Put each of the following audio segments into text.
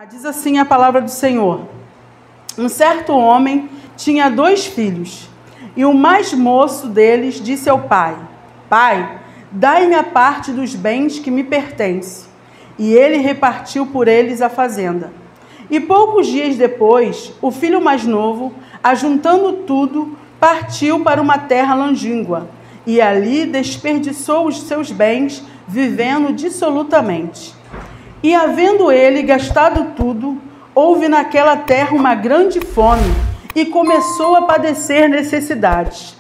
Diz assim a palavra do Senhor. Um certo homem tinha 2 filhos, e o mais moço deles disse ao pai: Pai, dai-me a parte dos bens que me pertence. E ele repartiu por eles a fazenda. E poucos dias depois, o filho mais novo, ajuntando tudo, partiu para uma terra longínqua, e ali desperdiçou os seus bens, vivendo dissolutamente. E havendo ele gastado tudo, houve naquela terra uma grande fome, e começou a padecer necessidades.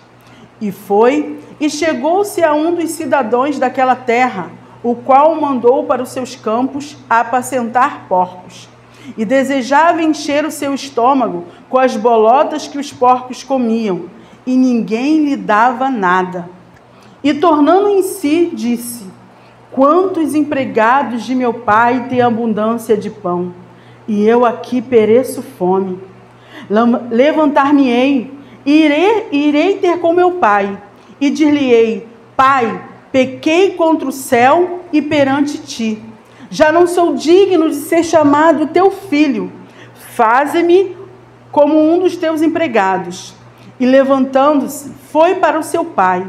E foi, e chegou-se a um dos cidadãos daquela terra, o qual o mandou para os seus campos a apacentar porcos. E desejava encher o seu estômago com as bolotas que os porcos comiam, e ninguém lhe dava nada. E tornando em si, disse: Quantos empregados de meu pai têm abundância de pão, e eu aqui pereço fome. Levantar-me-ei, e irei ter com meu pai, e dir-lhe-ei: Pai, pequei contra o céu e perante ti. Já não sou digno de ser chamado teu filho. Faze-me como um dos teus empregados. E levantando-se, foi para o seu pai.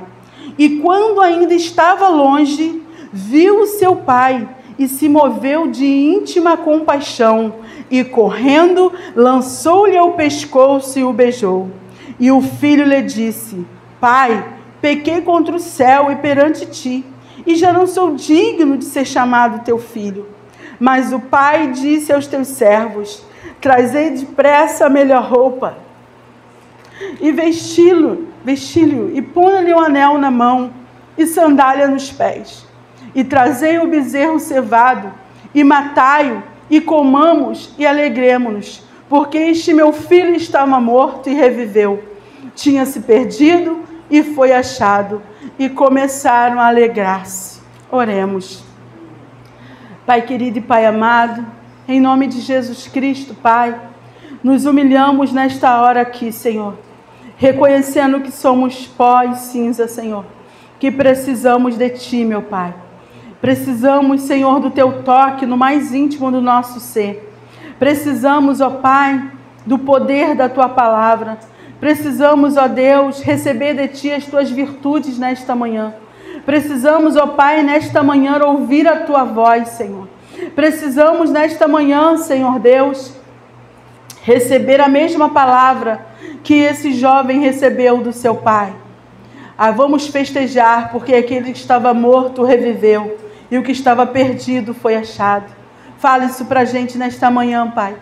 E quando ainda estava longe, viu o seu pai e se moveu de íntima compaixão. E correndo, lançou-lhe ao pescoço e o beijou. E o filho lhe disse: Pai, pequei contra o céu e perante ti, e já não sou digno de ser chamado teu filho. Mas o pai disse aos teus servos: Trazei depressa a melhor roupa, e vesti-lo, e ponha-lhe um anel na mão, e sandália nos pés. E trazei o bezerro cevado, e matai-o, e comamos, e alegremo-nos, porque este meu filho estava morto e reviveu. Tinha se perdido e foi achado, e começaram a alegrar-se. Oremos. Pai querido e Pai amado, em nome de Jesus Cristo, Pai, nos humilhamos nesta hora aqui, Senhor, reconhecendo que somos pó e cinza, Senhor, que precisamos de Ti, meu Pai. Precisamos, Senhor, do Teu toque no mais íntimo do nosso ser. Precisamos, ó Pai, do poder da Tua palavra. Precisamos, ó Deus, receber de Ti as Tuas virtudes nesta manhã. Precisamos, ó Pai, nesta manhã ouvir a Tua voz, Senhor. Precisamos nesta manhã, Senhor Deus, receber a mesma palavra que esse jovem recebeu do seu pai. Vamos festejar, porque aquele que estava morto reviveu, e o que estava perdido foi achado. Fala isso para a gente nesta manhã, Pai.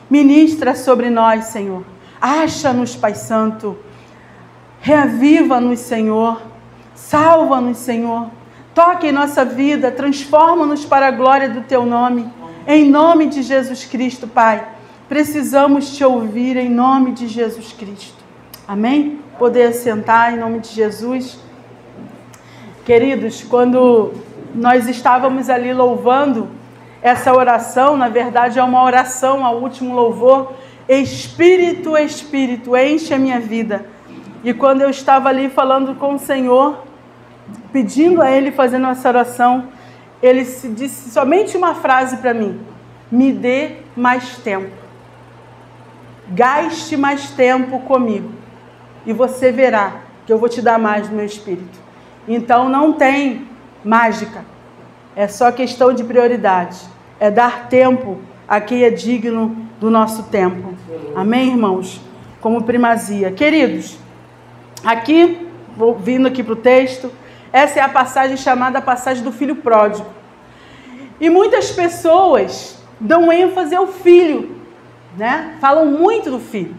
Ministra sobre nós, Senhor. Acha-nos, Pai Santo. Reaviva-nos, Senhor. Salva-nos, Senhor. Toque em nossa vida. Transforma-nos para a glória do Teu nome. Em nome de Jesus Cristo, Pai. Precisamos Te ouvir em nome de Jesus Cristo. Amém? Poder sentar em nome de Jesus. Queridos, quando nós estávamos ali louvando, essa oração, na verdade, é uma oração ao último louvor. Espírito, Espírito, enche a minha vida. E quando eu estava ali falando com o Senhor, pedindo a Ele, fazendo essa oração, Ele disse somente uma frase para mim: me dê mais tempo. Gaste mais tempo comigo. E você verá que eu vou te dar mais do meu Espírito. Então não tem mágica. É só questão de prioridade. É dar tempo a quem é digno do nosso tempo. Amém, irmãos? Como primazia. Queridos, aqui, vindo aqui para o texto, essa é a passagem chamada a passagem do filho pródigo. E muitas pessoas dão ênfase ao filho, né? Falam muito do filho.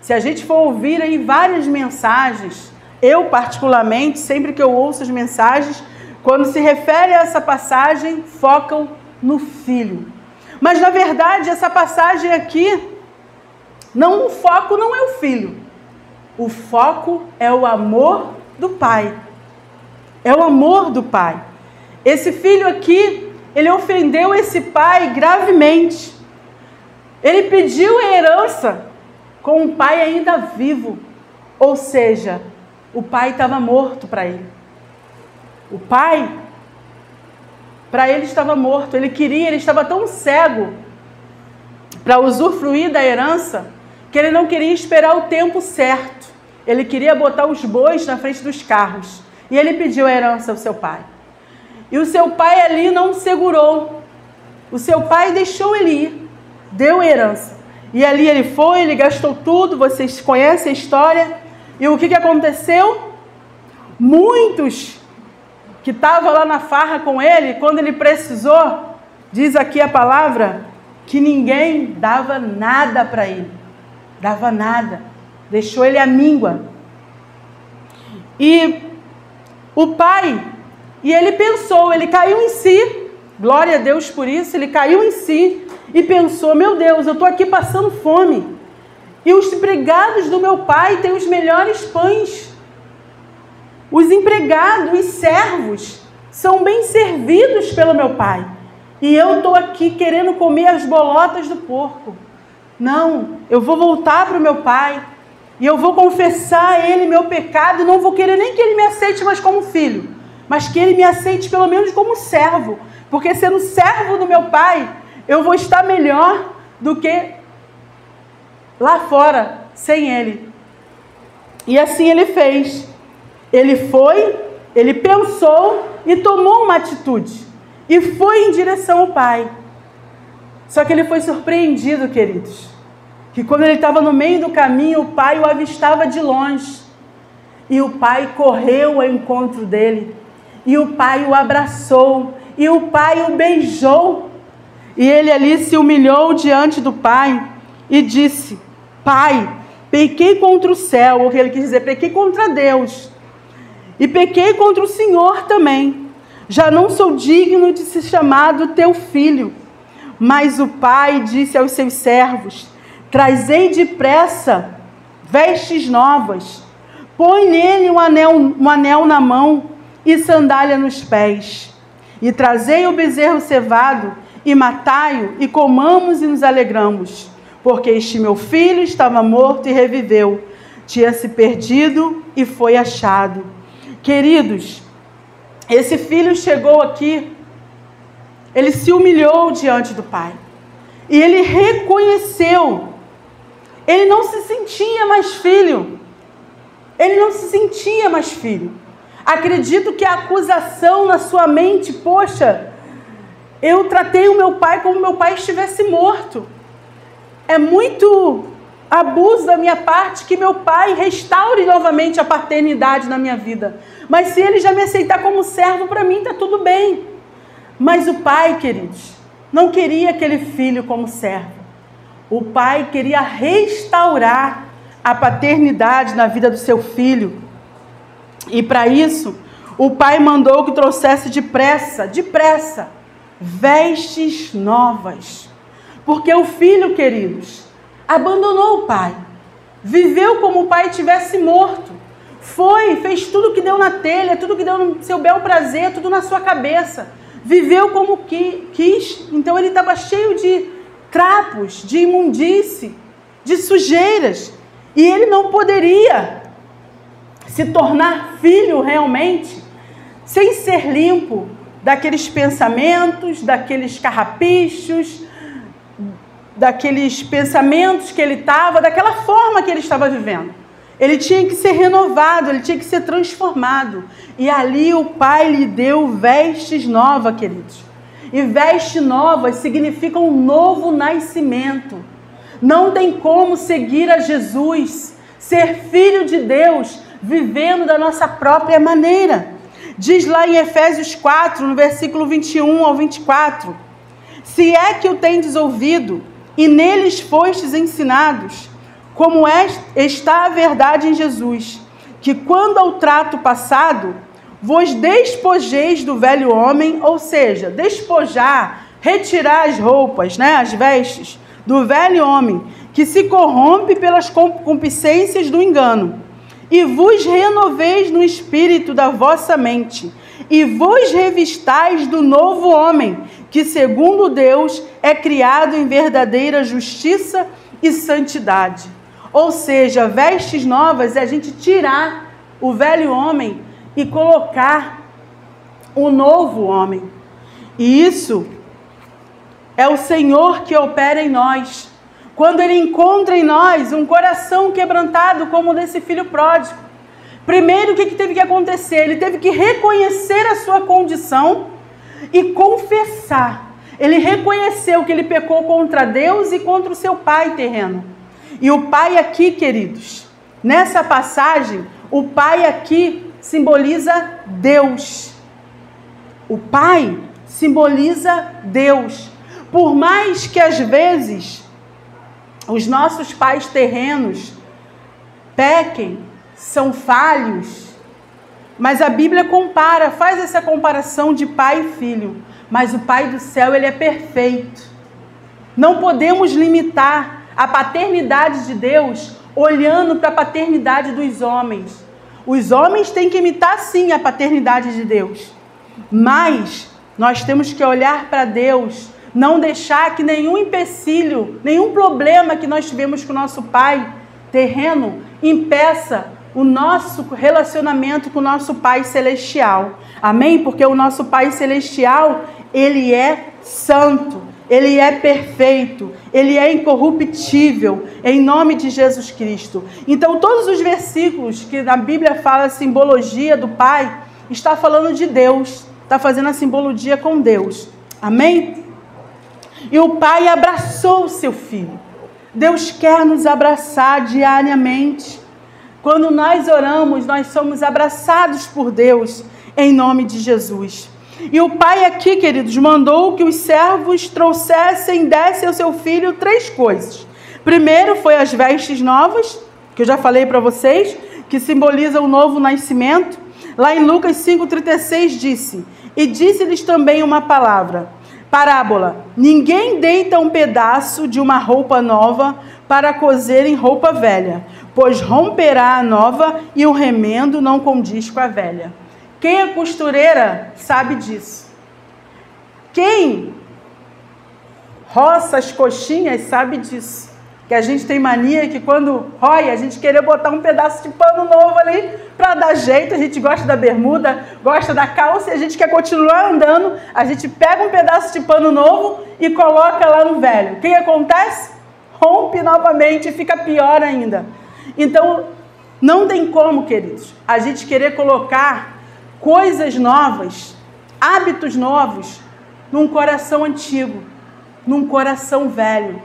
Se a gente for ouvir aí várias mensagens, eu particularmente, sempre que eu ouço as mensagens, quando se refere a essa passagem, focam no filho. Mas na verdade, essa passagem aqui, o foco não é o filho. O foco é o amor do pai. É o amor do pai. Esse filho aqui, ele ofendeu esse pai gravemente. Ele pediu a herança com o pai ainda vivo. Ou seja, o pai estava morto para ele. O pai, para ele, estava morto. Ele estava tão cego para usufruir da herança, que ele não queria esperar o tempo certo. Ele queria botar os bois na frente dos carros. E ele pediu a herança ao seu pai. E o seu pai ali não segurou. O seu pai deixou ele ir, deu a herança. E ali ele foi, ele gastou tudo, vocês conhecem a história. E o que aconteceu? Muitos que estavam lá na farra com ele, quando ele precisou, diz aqui a palavra, que ninguém dava nada para ele. Dava nada. Deixou ele à míngua. E o pai, e ele pensou, ele caiu em si, glória a Deus por isso, ele caiu em si e pensou, meu Deus, eu estou aqui passando fome. E os empregados do meu pai têm os melhores pães. Os empregados, os servos, são bem servidos pelo meu pai. E eu estou aqui querendo comer as bolotas do porco. Não, eu vou voltar para o meu pai. E eu vou confessar a ele meu pecado. E não vou querer nem que ele me aceite mais como filho. Mas que ele me aceite pelo menos como servo. Porque sendo servo do meu pai, eu vou estar melhor do que lá fora, sem ele. E assim ele fez. Ele foi, ele pensou e tomou uma atitude. E foi em direção ao pai. Só que ele foi surpreendido, queridos. Que quando ele estava no meio do caminho, o pai o avistava de longe. E o pai correu ao encontro dele. E o pai o abraçou. E o pai o beijou. E ele ali se humilhou diante do pai e disse, pai, pequei contra o céu. O que ele quis dizer, pequei contra Deus. E pequei contra o Senhor também. Já não sou digno de ser chamado teu filho. Mas o pai disse aos seus servos, trazei depressa vestes novas, põe nele um anel na mão e sandália nos pés. E trazei o bezerro cevado e matai-o e comamos e nos alegramos. Porque este meu filho estava morto e reviveu, tinha se perdido e foi achado. Queridos, esse filho chegou aqui, ele se humilhou diante do pai. E ele reconheceu. Ele não se sentia mais filho. Ele não se sentia mais filho. Acredito que a acusação na sua mente, poxa, eu tratei o meu pai como meu pai estivesse morto. É muito abuso da minha parte que meu pai restaure novamente a paternidade na minha vida. Mas se ele já me aceitar como servo, para mim está tudo bem. Mas o pai, queridos, não queria aquele filho como servo. O pai queria restaurar a paternidade na vida do seu filho. E para isso, o pai mandou que trouxesse depressa, vestes novas. Porque o filho, queridos, abandonou o pai. Viveu como o pai tivesse morto. Fez tudo que deu na telha, tudo que deu no seu bel prazer, tudo na sua cabeça. Viveu como quis. Então ele estava cheio de trapos, de imundície, de sujeiras. E ele não poderia se tornar filho realmente sem ser limpo daqueles pensamentos, daqueles carrapichos, daqueles pensamentos que ele estava, daquela forma que ele estava vivendo. Ele tinha que ser renovado, ele tinha que ser transformado. E ali o pai lhe deu vestes novas, queridos. E vestes novas significam um novo nascimento. Não tem como seguir a Jesus, ser filho de Deus, vivendo da nossa própria maneira. Diz lá em Efésios 4, no versículo 21 ao 24. Se é que o tendes ouvido, e neles fostes ensinados, como está a verdade em Jesus, que quando ao trato passado, vos despojeis do velho homem, ou seja, despojar, retirar as roupas, as vestes do velho homem, que se corrompe pelas concupiscências do engano, e vos renoveis no espírito da vossa mente, e vos revistais do novo homem, que segundo Deus é criado em verdadeira justiça e santidade. Ou seja, vestes novas é a gente tirar o velho homem e colocar o novo homem. E isso é o Senhor que opera em nós. quando Ele encontra em nós um coração quebrantado como o desse filho pródigo. Primeiro, o que teve que acontecer? Ele teve que reconhecer a sua condição e confessar. Ele reconheceu que ele pecou contra Deus e contra o seu pai terreno. E o pai aqui, queridos, nessa passagem, o pai aqui simboliza Deus. O pai simboliza Deus. Por mais que às vezes os nossos pais terrenos pequem, são falhos, mas a Bíblia compara, faz essa comparação de pai e filho. Mas o Pai do céu, Ele é perfeito. Não podemos limitar a paternidade de Deus olhando para a paternidade dos homens. Os homens têm que imitar sim a paternidade de Deus, mas nós temos que olhar para Deus, não deixar que nenhum empecilho, nenhum problema que nós tivemos com o nosso pai terreno impeça o nosso relacionamento com o nosso Pai Celestial. Amém? Porque o nosso Pai Celestial, Ele é santo, Ele é perfeito, Ele é incorruptível, em nome de Jesus Cristo. Então, todos os versículos que na Bíblia fala a simbologia do Pai, está falando de Deus, está fazendo a simbologia com Deus. Amém? E o Pai abraçou o seu Filho. Deus quer nos abraçar diariamente. Quando nós oramos, nós somos abraçados por Deus, em nome de Jesus. E o pai aqui, queridos, mandou que os servos dessem ao seu filho 3 coisas. Primeiro foi as vestes novas, que eu já falei para vocês, que simbolizam o novo nascimento. Lá em Lucas 5,36 disse, e disse-lhes também uma parábola, ninguém deita um pedaço de uma roupa nova para cozer em roupa velha, pois romperá a nova e o remendo não condiz com a velha. Quem é costureira sabe disso. Quem roça as coxinhas sabe disso. Que a gente tem mania que quando rói, a gente querer botar um pedaço de pano novo ali para dar jeito. A gente gosta da bermuda, gosta da calça e a gente quer continuar andando. A gente pega um pedaço de pano novo e coloca lá no velho. O que acontece? Rompe novamente e fica pior ainda. Então, não tem como, queridos, a gente querer colocar coisas novas, hábitos novos, num coração antigo, num coração velho.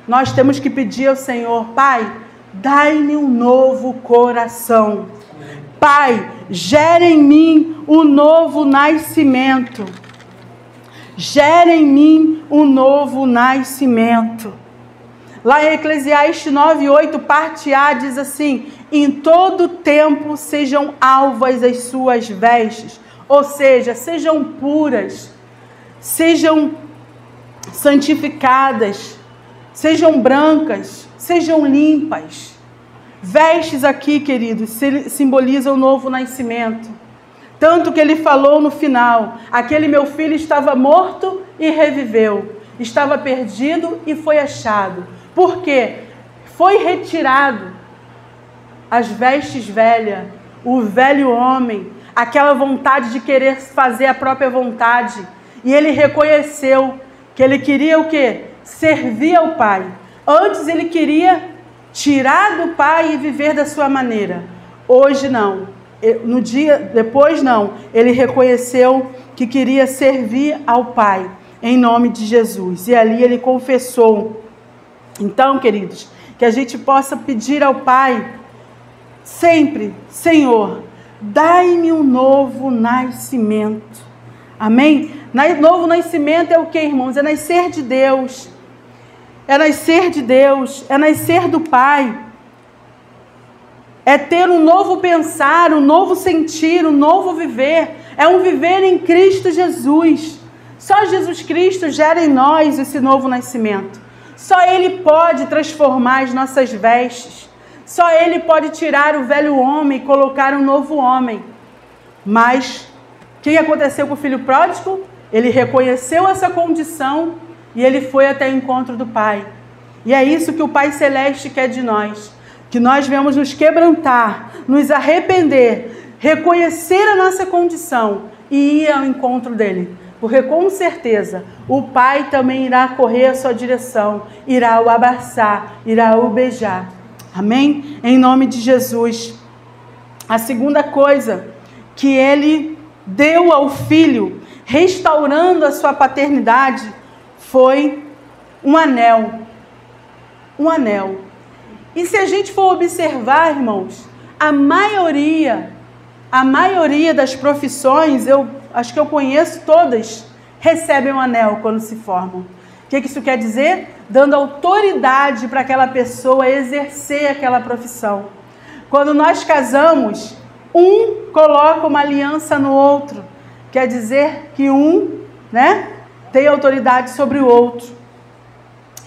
Nós temos que pedir ao Senhor, Pai, dai-me um novo coração. Pai, gere em mim um novo nascimento. Gere em mim um novo nascimento. Lá em Eclesiastes 9:8, parte A, diz assim, em todo tempo sejam alvas as suas vestes, ou seja, sejam puras, sejam santificadas, sejam brancas, sejam limpas. Vestes aqui, queridos, simbolizam o novo nascimento. Tanto que ele falou no final, aquele meu filho estava morto e reviveu, estava perdido e foi achado. Por quê? Foi retirado as vestes velhas, o velho homem, aquela vontade de querer fazer a própria vontade. E ele reconheceu que ele queria o quê? Servir ao Pai. Antes ele queria tirar do Pai e viver da sua maneira. Hoje não. No dia depois não. Ele reconheceu que queria servir ao Pai, em nome de Jesus. E ali ele confessou. Então, queridos, que a gente possa pedir ao Pai sempre, Senhor, dai-me um novo nascimento. Amém? Novo nascimento é o que, irmãos? É nascer de Deus. É nascer de Deus. É nascer do Pai. É ter um novo pensar, um novo sentir, um novo viver. É um viver em Cristo Jesus. Só Jesus Cristo gera em nós esse novo nascimento. Só Ele pode transformar as nossas vestes. Só Ele pode tirar o velho homem e colocar um novo homem. Mas o que aconteceu com o filho pródigo? Ele reconheceu essa condição e ele foi até o encontro do Pai. E é isso que o Pai Celeste quer de nós. Que nós venhamos nos quebrantar, nos arrepender, reconhecer a nossa condição e ir ao encontro dele. porque com certeza o pai também irá correr à sua direção, irá o abraçar, irá o beijar. Amém? Em nome de Jesus. A segunda coisa que ele deu ao filho, restaurando a sua paternidade, foi um anel. Um anel. E se a gente for observar, irmãos, a maioria das profissões, eu acho que eu conheço todas, recebem um anel quando se formam. O que isso quer dizer? Dando autoridade para aquela pessoa exercer aquela profissão. Quando nós casamos, um coloca uma aliança no outro. Quer dizer que um, tem autoridade sobre o outro.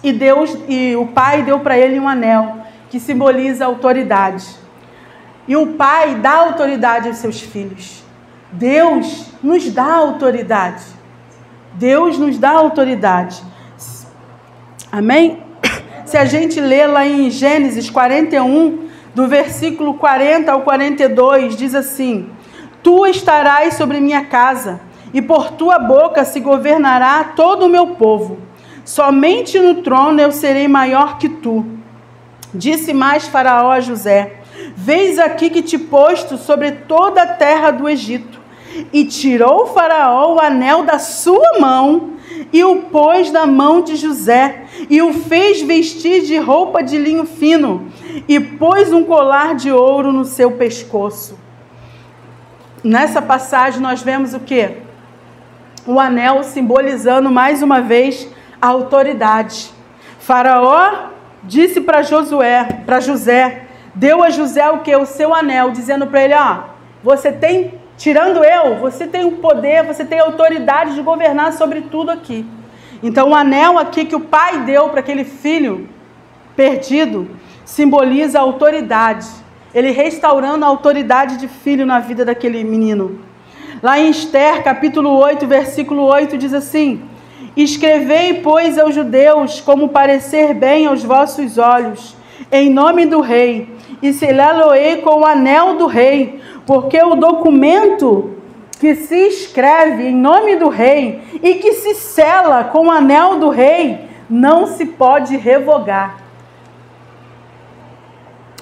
E o pai deu para ele um anel, que simboliza a autoridade. E o pai dá autoridade aos seus filhos. Deus nos dá autoridade. Deus nos dá autoridade. Amém? Se a gente lê lá em Gênesis 41, do versículo 40 ao 42, diz assim: Tu estarás sobre minha casa, e por tua boca se governará todo o meu povo. Somente no trono eu serei maior que tu. Disse mais Faraó a José: Vês aqui que te posto sobre toda a terra do Egito. E tirou Faraó o anel da sua mão e o pôs na mão de José, e o fez vestir de roupa de linho fino, e pôs um colar de ouro no seu pescoço. Nessa passagem nós vemos o quê? O anel simbolizando mais uma vez a autoridade. Faraó disse para José, deu a José o quê? O seu anel, dizendo para ele, você tem, tirando eu, você tem o poder, você tem a autoridade de governar sobre tudo aqui. Então o anel aqui que o pai deu para aquele filho perdido, simboliza a autoridade. Ele restaurando a autoridade de filho na vida daquele menino. Lá em Esther, capítulo 8, versículo 8, diz assim: Escrevei, pois, aos judeus, como parecer bem aos vossos olhos, em nome do rei, e selá-lo-ei com o anel do rei, porque o documento que se escreve em nome do rei e que se sela com o anel do rei, não se pode revogar.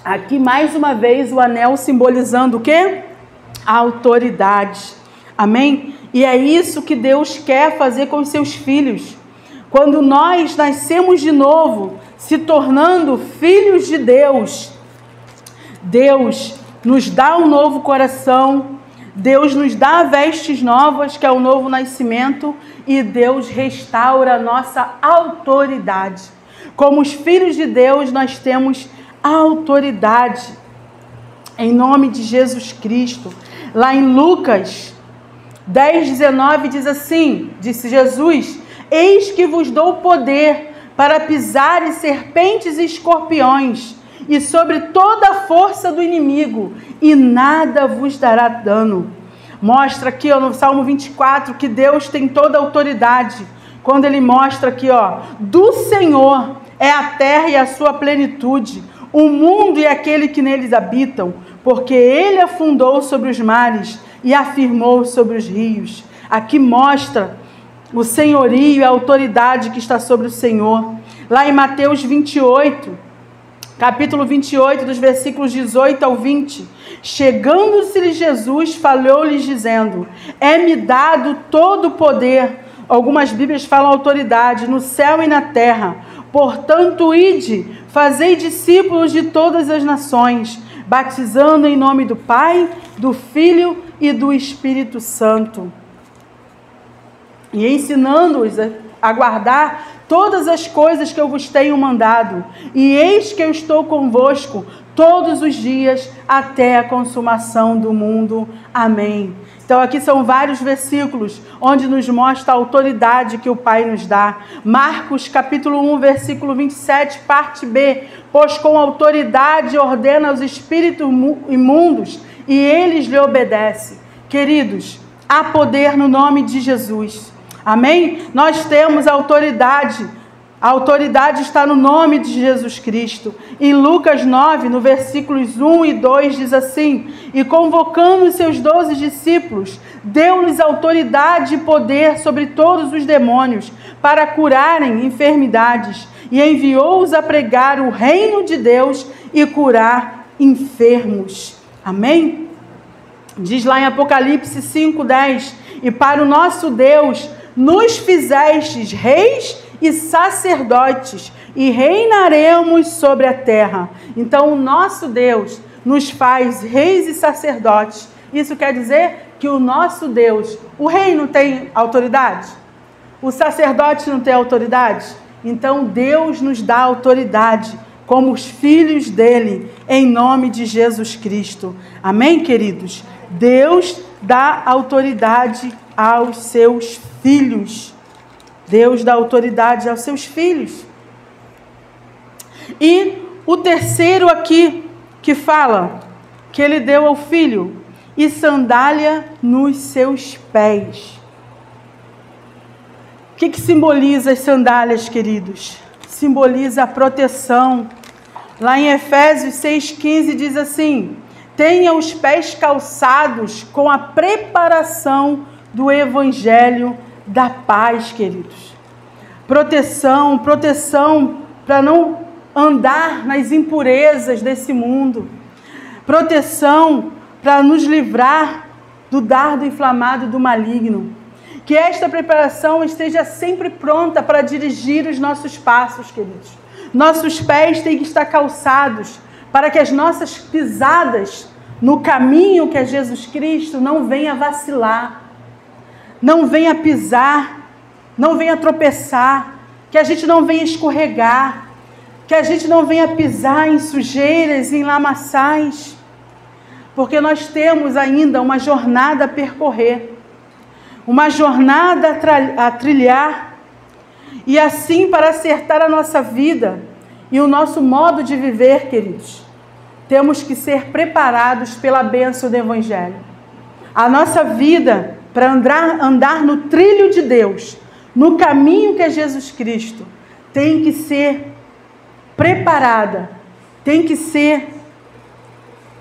Aqui, mais uma vez, o anel simbolizando o quê? A autoridade. Amém? E é isso que Deus quer fazer com os seus filhos. Quando nós nascemos de novo, se tornando filhos de Deus, Deus nos dá um novo coração, Deus nos dá vestes novas, que é o novo nascimento, e Deus restaura a nossa autoridade. Como os filhos de Deus, nós temos autoridade, em nome de Jesus Cristo. Lá em Lucas 10:19 diz assim, disse Jesus: Eis que vos dou poder para pisar serpentes e escorpiões, e sobre toda a força do inimigo, e nada vos dará dano. Mostra aqui no Salmo 24 que Deus tem toda a autoridade, quando ele mostra aqui, do Senhor é a terra e a sua plenitude, o mundo e aquele que neles habitam, porque ele afundou sobre os mares e afirmou sobre os rios. Aqui mostra o senhorio e a autoridade que está sobre o Senhor. Lá em Mateus 28, capítulo 28, dos versículos 18 ao 20, chegando-se Jesus, falou-lhes dizendo: É-me dado todo o poder, algumas Bíblias falam autoridade, no céu e na terra. Portanto, ide, fazei discípulos de todas as nações, batizando em nome do Pai, do Filho e do Espírito Santo, e ensinando-os a guardar todas as coisas que eu vos tenho mandado. E eis que eu estou convosco todos os dias até a consumação do mundo. Amém. Então aqui são vários versículos onde nos mostra a autoridade que o Pai nos dá. Marcos capítulo 1, versículo 27, parte B. Pois com autoridade ordena aos espíritos imundos e eles lhe obedecem. Queridos, há poder no nome de Jesus. Amém? Nós temos autoridade A autoridade está no nome de Jesus Cristo. Em Lucas 9, no versículos 1 e 2, diz assim: e convocando os seus 12 discípulos, deu-lhes autoridade e poder sobre todos os demônios, para curarem enfermidades, e enviou-os a pregar o reino de Deus e curar enfermos. Amém? Diz lá em Apocalipse 5:10: e para o nosso Deus nos fizestes reis e sacerdotes, e reinaremos sobre a terra. Então o nosso Deus nos faz reis e sacerdotes. Isso quer dizer que o nosso Deus, o rei não tem autoridade? O sacerdote não tem autoridade? Então Deus nos dá autoridade como os filhos dele, em nome de Jesus Cristo. Amém, queridos? Deus dá autoridade aos seus filhos. Deus dá autoridade aos seus filhos. E o terceiro aqui, que fala que ele deu ao filho, e sandália nos seus pés. O que simboliza as sandálias, queridos? Simboliza a proteção. Lá em Efésios 6,15 diz assim: tenha os pés calçados com a preparação do evangelho da paz, queridos. Proteção para não andar nas impurezas desse mundo. Proteção para nos livrar do dardo inflamado do maligno. Que esta preparação esteja sempre pronta para dirigir os nossos passos, queridos. Nossos pés têm que estar calçados para que as nossas pisadas no caminho que é Jesus Cristo não venha vacilar, não venha pisar, não venha tropeçar, que a gente não venha escorregar, que a gente não venha pisar em sujeiras, em lamaçais, porque nós temos ainda uma jornada a percorrer, uma jornada a trilhar, e assim, para acertar a nossa vida e o nosso modo de viver, queridos, temos que ser preparados pela bênção do Evangelho. A nossa vida, para andar no trilho de Deus, no caminho que é Jesus Cristo, tem que ser preparada, tem que ser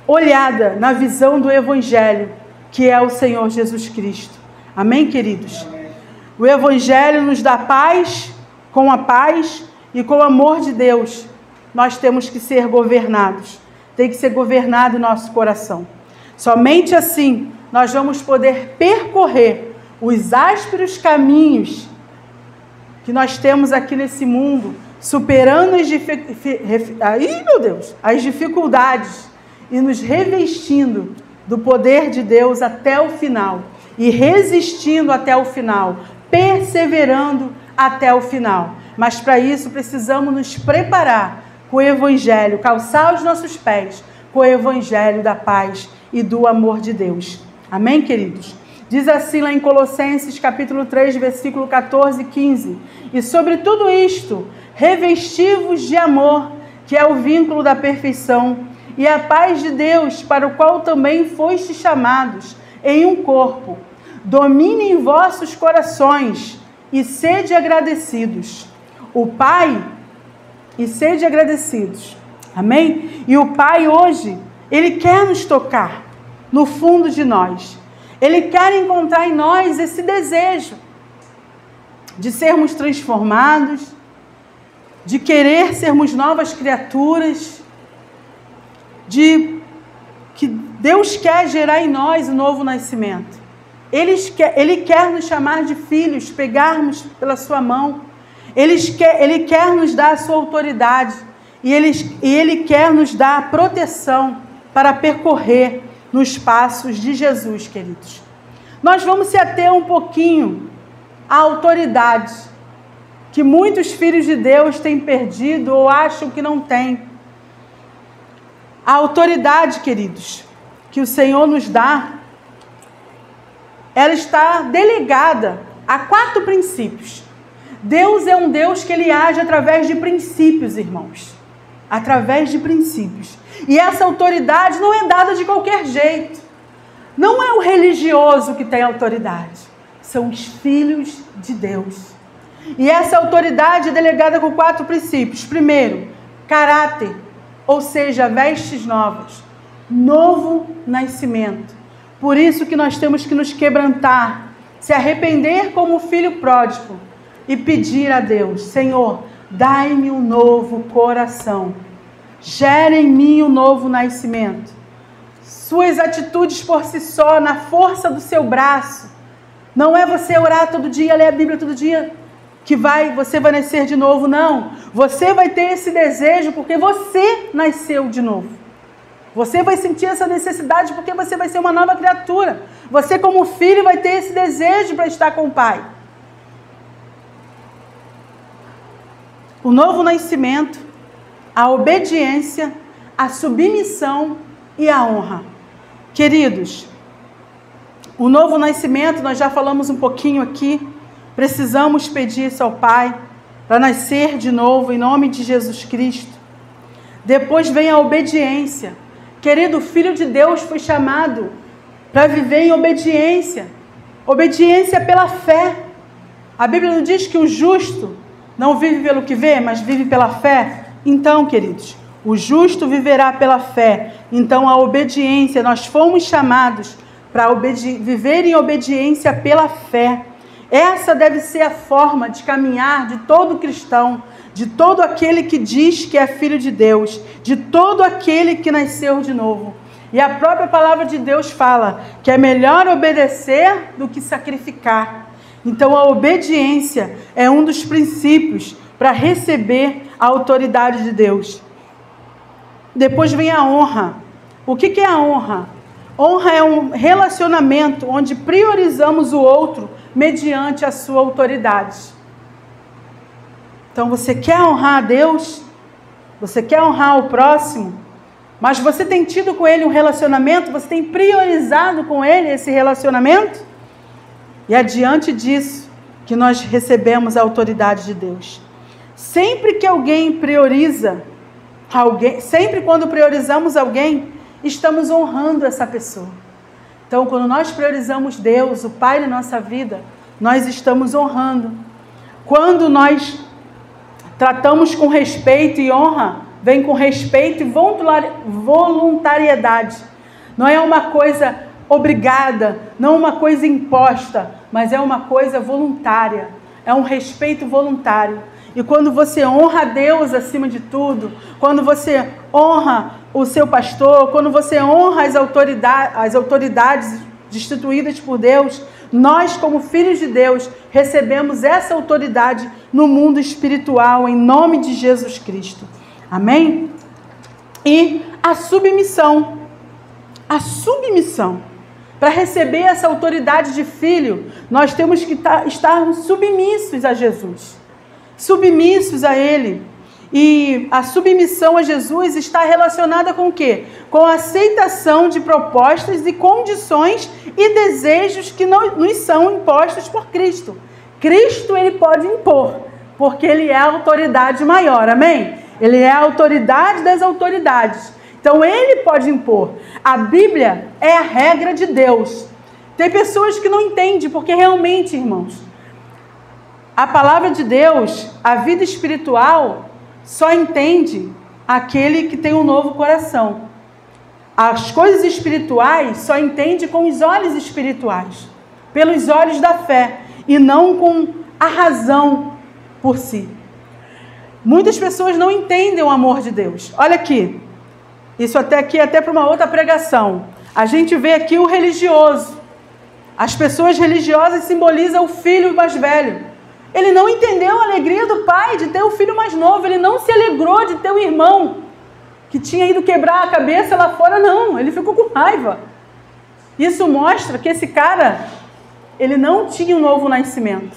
olhada na visão do Evangelho, que é o Senhor Jesus Cristo. Amém, queridos? O Evangelho nos dá paz, com a paz e com o amor de Deus, nós temos que ser governados. Tem que ser governado o nosso coração. Somente assim nós vamos poder percorrer os ásperos caminhos que nós temos aqui nesse mundo, superando as dificuldades e nos revestindo do poder de Deus até o final, e resistindo até o final, perseverando até o final. Mas para isso precisamos nos preparar com o Evangelho, calçar os nossos pés com o Evangelho da paz e do amor de Deus. Amém, queridos? Diz assim lá em Colossenses capítulo 3, versículo 14 e 15: e sobre tudo isto, revesti-vos de amor, que é o vínculo da perfeição, e a paz de Deus, para o qual também fostes chamados em um corpo. Domine em vossos corações e sede agradecidos. O Pai, e sede agradecidos. Amém? E o Pai hoje, Ele quer nos tocar no fundo de nós. Ele quer encontrar em nós esse desejo de sermos transformados, de querer sermos novas criaturas, de que Deus quer gerar em nós o novo nascimento. Ele quer nos chamar de filhos, pegarmos pela sua mão. Ele quer nos dar a sua autoridade. E Ele quer nos dar a proteção para percorrer nos passos de Jesus, queridos. Nós vamos se ater um pouquinho à autoridade que muitos filhos de Deus têm perdido ou acham que não têm. A autoridade, queridos, que o Senhor nos dá, ela está delegada a 4 princípios. Deus é um Deus que Ele age através de princípios, irmãos. Através de princípios. E essa autoridade não é dada de qualquer jeito. Não é o religioso que tem autoridade. São os filhos de Deus. E essa autoridade é delegada com 4 princípios. Primeiro, caráter, ou seja, vestes novas. Novo nascimento. Por isso que nós temos que nos quebrantar, se arrepender como o filho pródigo e pedir a Deus: Senhor, dai-me um novo coração. Gere em mim um novo nascimento. Suas atitudes por si só, na força do seu braço, não é você orar todo dia, ler a Bíblia todo dia, que você vai nascer de novo, não. Você vai ter esse desejo porque você nasceu de novo. Você vai sentir essa necessidade porque você vai ser uma nova criatura. Você, como filho, vai ter esse desejo para estar com o Pai. O novo nascimento, a obediência, a submissão e a honra. Queridos, o novo nascimento, nós já falamos um pouquinho aqui, precisamos pedir isso ao Pai, para nascer de novo, em nome de Jesus Cristo. Depois vem a obediência. Querido, o Filho de Deus foi chamado para viver em obediência. Obediência pela fé. A Bíblia não diz que o justo não vive pelo que vê, mas vive pela fé? Então, queridos, o justo viverá pela fé. Então, a obediência, nós fomos chamados para viver em obediência pela fé. Essa deve ser a forma de caminhar de todo cristão, de todo aquele que diz que é filho de Deus, de todo aquele que nasceu de novo. E a própria palavra de Deus fala que é melhor obedecer do que sacrificar. Então, a obediência é um dos princípios para receber a autoridade de Deus. Depois vem a honra. O que é a honra? Honra é um relacionamento onde priorizamos o outro mediante a sua autoridade. Então, você quer honrar a Deus? Você quer honrar o próximo? Mas você tem tido com ele um relacionamento? Você tem priorizado com ele esse relacionamento? E é diante disso que nós recebemos a autoridade de Deus. Sempre que alguém prioriza alguém, sempre quando priorizamos alguém, estamos honrando essa pessoa. Então, quando nós priorizamos Deus, o Pai na nossa vida, nós estamos honrando. Quando nós tratamos com respeito e honra, vem com respeito e voluntariedade. Não é uma coisa obrigada, não uma coisa imposta, mas é uma coisa voluntária. É um respeito voluntário. E quando você honra a Deus acima de tudo, quando você honra o seu pastor, quando você honra as autoridades instituídas por Deus, nós, como filhos de Deus, recebemos essa autoridade no mundo espiritual, em nome de Jesus Cristo. Amém? E a submissão. A submissão. Para receber essa autoridade de filho, nós temos que estar submissos a Jesus. Submissos a Ele. E a submissão a Jesus está relacionada com o quê? Com a aceitação de propostas e condições e desejos que não nos são impostos por Cristo. Cristo, Ele pode impor, porque Ele é a autoridade maior, amém? Ele é a autoridade das autoridades. Então, Ele pode impor. A Bíblia é a regra de Deus. Tem pessoas que não entendem, porque realmente, irmãos, a palavra de Deus, a vida espiritual, só entende aquele que tem um novo coração. As coisas espirituais só entende com os olhos espirituais, pelos olhos da fé, e não com a razão por si. Muitas pessoas não entendem o amor de Deus. Olha aqui, isso até para uma outra pregação. A gente vê aqui o religioso. As pessoas religiosas simbolizam o filho mais velho. Ele não entendeu a alegria do pai de ter o filho mais novo. Ele não se alegrou de ter um irmão que tinha ido quebrar a cabeça lá fora, não. Ele ficou com raiva. Isso mostra que esse cara, ele não tinha um novo nascimento.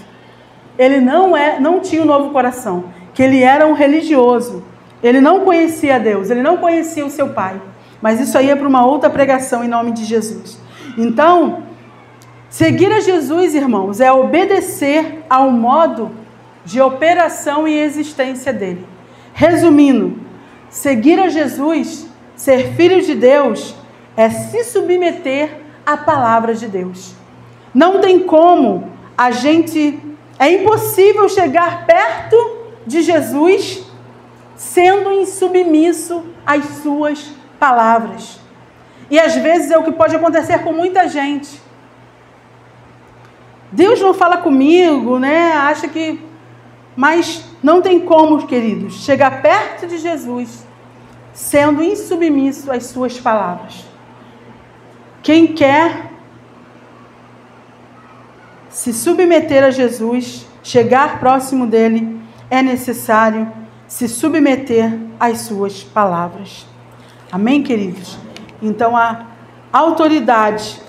Ele não tinha um novo coração. Que ele era um religioso. Ele não conhecia Deus. Ele não conhecia o seu pai. Mas isso aí é para uma outra pregação em nome de Jesus. Então, seguir a Jesus, irmãos, é obedecer ao modo de operação e existência dele. Resumindo, seguir a Jesus, ser filho de Deus, é se submeter à palavra de Deus. Não tem como a gente É impossível chegar perto de Jesus sendo insubmisso às suas palavras. E às vezes é o que pode acontecer com muita gente. Deus não fala comigo, né? Acha que... Mas não tem como, queridos, chegar perto de Jesus sendo insubmisso às suas palavras. Quem quer se submeter a Jesus, chegar próximo dele, é necessário se submeter às suas palavras. Amém, queridos? Então, a autoridade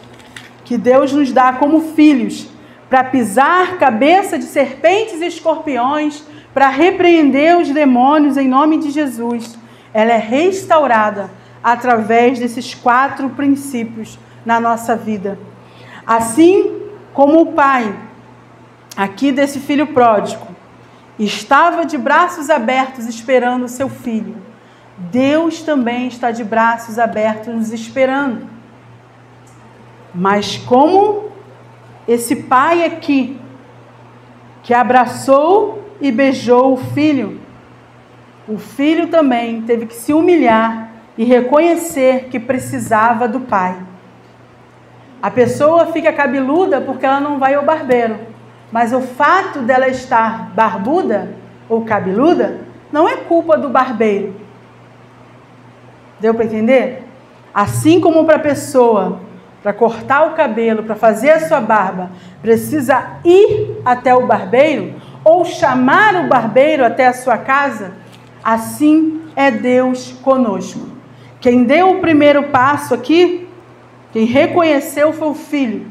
que Deus nos dá como filhos para pisar cabeça de serpentes e escorpiões, para repreender os demônios em nome de Jesus, ela é restaurada através desses 4 princípios na nossa vida. Assim como o pai, aqui desse filho pródigo, estava de braços abertos esperando o seu filho, Deus também está de braços abertos nos esperando. Mas como esse pai aqui, que abraçou e beijou o filho também teve que se humilhar e reconhecer que precisava do pai. A pessoa fica cabeluda porque ela não vai ao barbeiro, mas o fato dela estar barbuda ou cabeluda não é culpa do barbeiro. Deu para entender? Assim como para a pessoa, para cortar o cabelo, para fazer a sua barba, precisa ir até o barbeiro ou chamar o barbeiro até a sua casa, assim é Deus conosco. Quem deu o primeiro passo aqui, quem reconheceu foi o Filho.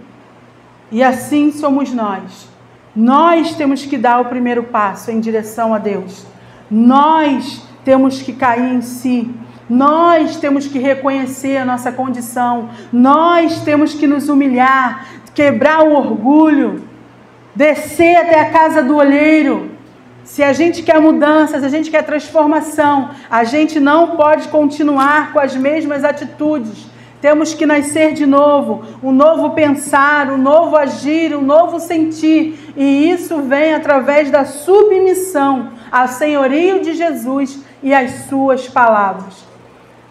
E assim somos nós. Nós temos que dar o primeiro passo em direção a Deus. Nós temos que cair em si. Nós temos que reconhecer a nossa condição. Nós temos que nos humilhar, quebrar o orgulho, descer até a casa do olheiro. Se a gente quer mudança, se a gente quer transformação, a gente não pode continuar com as mesmas atitudes. Temos que nascer de novo, um novo pensar, um novo agir, um novo sentir. E isso vem através da submissão ao senhorio de Jesus e às suas palavras.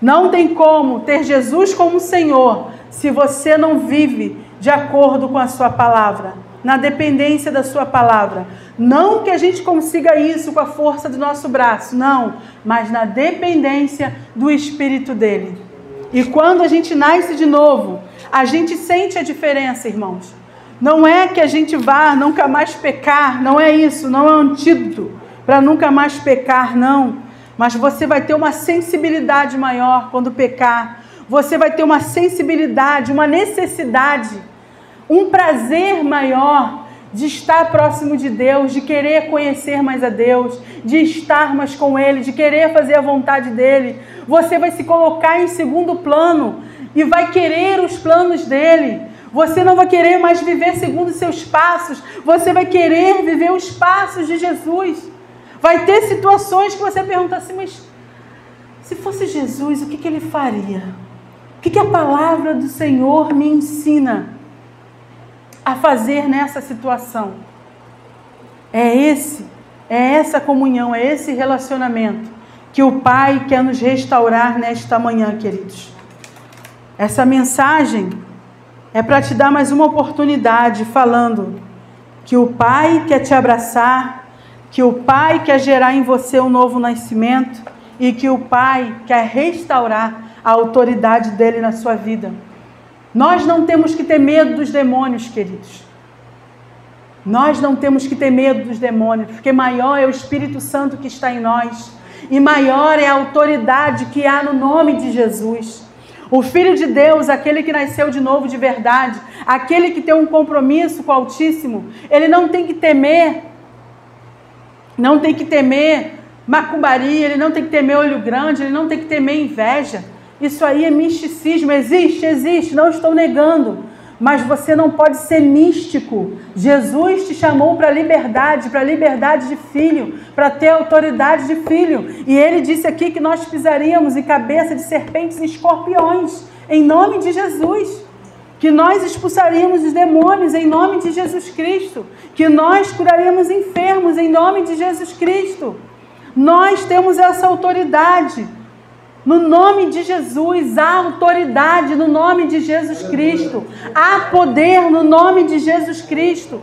Não tem como ter Jesus como Senhor se você não vive de acordo com a sua palavra, na dependência da sua palavra. Não que a gente consiga isso com a força do nosso braço, não, mas na dependência do Espírito dele. E quando a gente nasce de novo, a gente sente a diferença, irmãos. Não é que a gente vá nunca mais pecar, não é isso, não é um antídoto para nunca mais pecar, não. Mas você vai ter uma sensibilidade maior quando pecar. Você vai ter uma sensibilidade, uma necessidade, um prazer maior de estar próximo de Deus, de querer conhecer mais a Deus, de estar mais com Ele, de querer fazer a vontade dEle. Você vai se colocar em segundo plano e vai querer os planos dEle. Você não vai querer mais viver segundo os seus passos, você vai querer viver os passos de Jesus. Vai ter situações que você pergunta assim, mas se fosse Jesus, o que Ele faria? O que a palavra do Senhor me ensina a fazer nessa situação? É essa comunhão, é esse relacionamento que o Pai quer nos restaurar nesta manhã, queridos. Essa mensagem é para te dar mais uma oportunidade, falando que o Pai quer te abraçar, que o Pai quer gerar em você um novo nascimento e que o Pai quer restaurar a autoridade dele na sua vida. Nós não temos que ter medo dos demônios, queridos. Nós não temos que ter medo dos demônios, porque maior é o Espírito Santo que está em nós e maior é a autoridade que há no nome de Jesus. O Filho de Deus, aquele que nasceu de novo de verdade, aquele que tem um compromisso com o Altíssimo, ele não tem que temer macumbaria, ele não tem que temer olho grande, ele não tem que temer inveja. Isso aí é misticismo, existe, não estou negando, mas você não pode ser místico. Jesus te chamou para a liberdade de filho, para ter autoridade de filho, e ele disse aqui que nós pisaríamos em cabeça de serpentes e escorpiões, em nome de Jesus. que nós expulsaríamos os demônios em nome de Jesus Cristo, que nós curaríamos enfermos em nome de Jesus Cristo. Nós temos essa autoridade. No nome de Jesus, há autoridade no nome de Jesus Cristo. Há poder no nome de Jesus Cristo.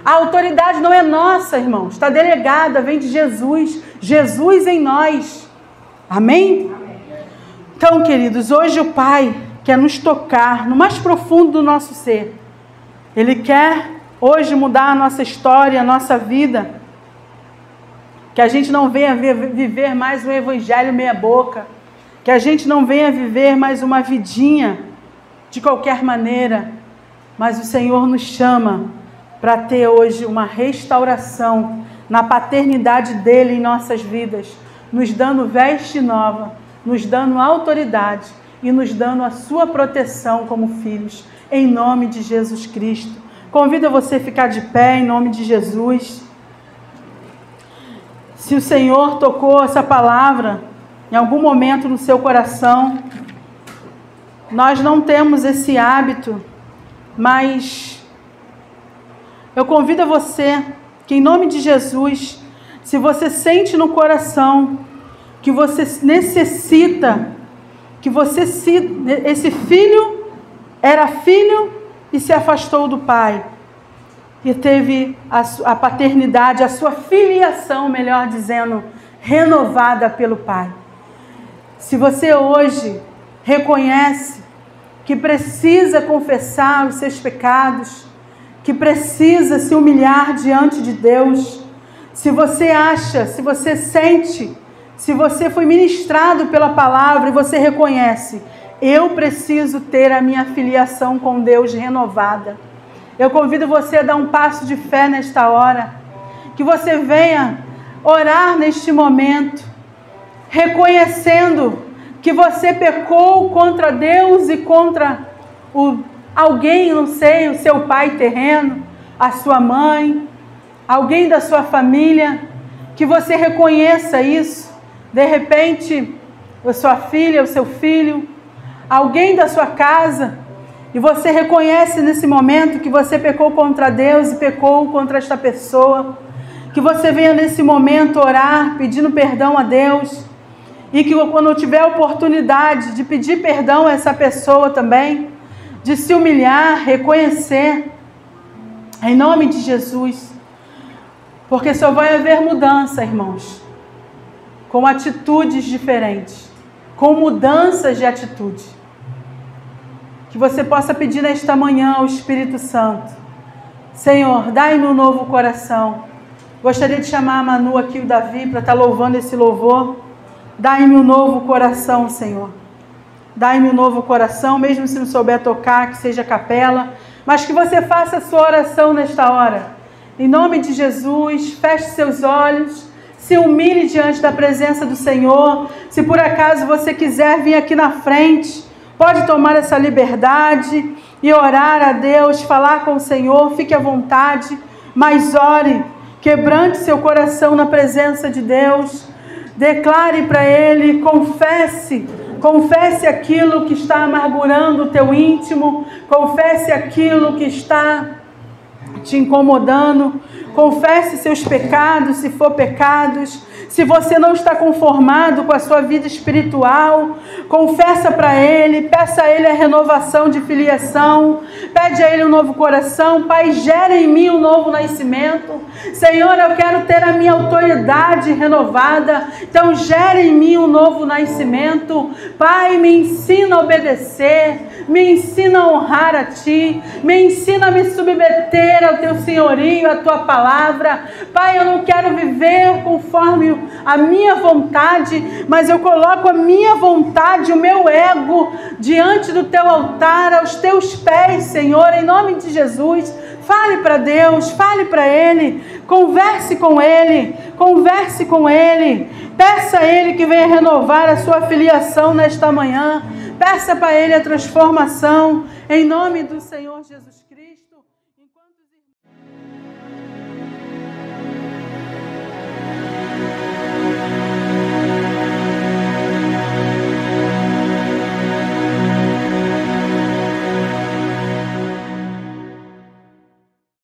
A autoridade não é nossa, irmãos. Está delegada, vem de Jesus. Jesus em nós. Amém? Então, queridos, hoje o Pai quer nos tocar no mais profundo do nosso ser. Ele quer hoje mudar a nossa história, a nossa vida. Que a gente não venha viver mais um evangelho meia boca. Que a gente não venha viver mais uma vidinha de qualquer maneira. Mas o Senhor nos chama para ter hoje uma restauração na paternidade dEle em nossas vidas. Nos dando veste nova, nos dando autoridade e nos dando a sua proteção como filhos. Em nome de Jesus Cristo. Convido você a ficar de pé em nome de Jesus. Se o Senhor tocou essa palavra em algum momento no seu coração, nós não temos esse hábito, mas eu convido a você que em nome de Jesus, se você sente no coração que você necessita, esse filho era filho e se afastou do pai, e teve a paternidade, a sua filiação, melhor dizendo, renovada pelo Pai. Se você hoje reconhece que precisa confessar os seus pecados, que precisa se humilhar diante de Deus, se você acha, se você sente, se você foi ministrado pela palavra e você reconhece, eu preciso ter a minha filiação com Deus renovada. Eu convido você a dar um passo de fé nesta hora. Que você venha orar neste momento, reconhecendo que você pecou contra Deus e contra alguém, não sei, o seu pai terreno, a sua mãe, alguém da sua família. Que você reconheça isso. De repente, a sua filha, o seu filho, alguém da sua casa. E você reconhece nesse momento que você pecou contra Deus e pecou contra esta pessoa. Que você venha nesse momento orar, pedindo perdão a Deus. E que quando tiver a oportunidade de pedir perdão a essa pessoa também, de se humilhar, reconhecer, em nome de Jesus. Porque só vai haver mudança, irmãos, com atitudes diferentes, com mudanças de atitude. Que você possa pedir nesta manhã ao Espírito Santo: Senhor, dai-me um novo coração. Gostaria de chamar a Manu aqui, o Davi, para estar louvando esse louvor. Dai-me um novo coração, Senhor. Dai-me um novo coração, mesmo se não souber tocar, que seja capela, mas que você faça a sua oração nesta hora. Em nome de Jesus, feche seus olhos, se humilhe diante da presença do Senhor. Se por acaso você quiser vir aqui na frente, pode tomar essa liberdade e orar a Deus, falar com o Senhor, fique à vontade, mas ore, quebrante seu coração na presença de Deus, declare para Ele, confesse aquilo que está amargurando o teu íntimo, confesse aquilo que está te incomodando, confesse seus pecados, se for pecados. Se você não está conformado com a sua vida espiritual, confessa para Ele, peça a Ele a renovação de filiação, pede a Ele um novo coração. Pai, gera em mim um novo nascimento. Senhor, eu quero ter a minha autoridade renovada, então gera em mim um novo nascimento. Pai, me ensina a obedecer, me ensina a honrar a Ti, me ensina a me submeter ao Teu senhorio, à Tua palavra. Pai, eu não quero viver conforme a minha vontade, mas eu coloco a minha vontade, o meu ego, diante do Teu altar, aos Teus pés, Senhor, em nome de Jesus. Fale para Deus, fale para Ele, converse com Ele, peça a Ele que venha renovar a sua filiação nesta manhã, peça para Ele a transformação, em nome do Senhor Jesus.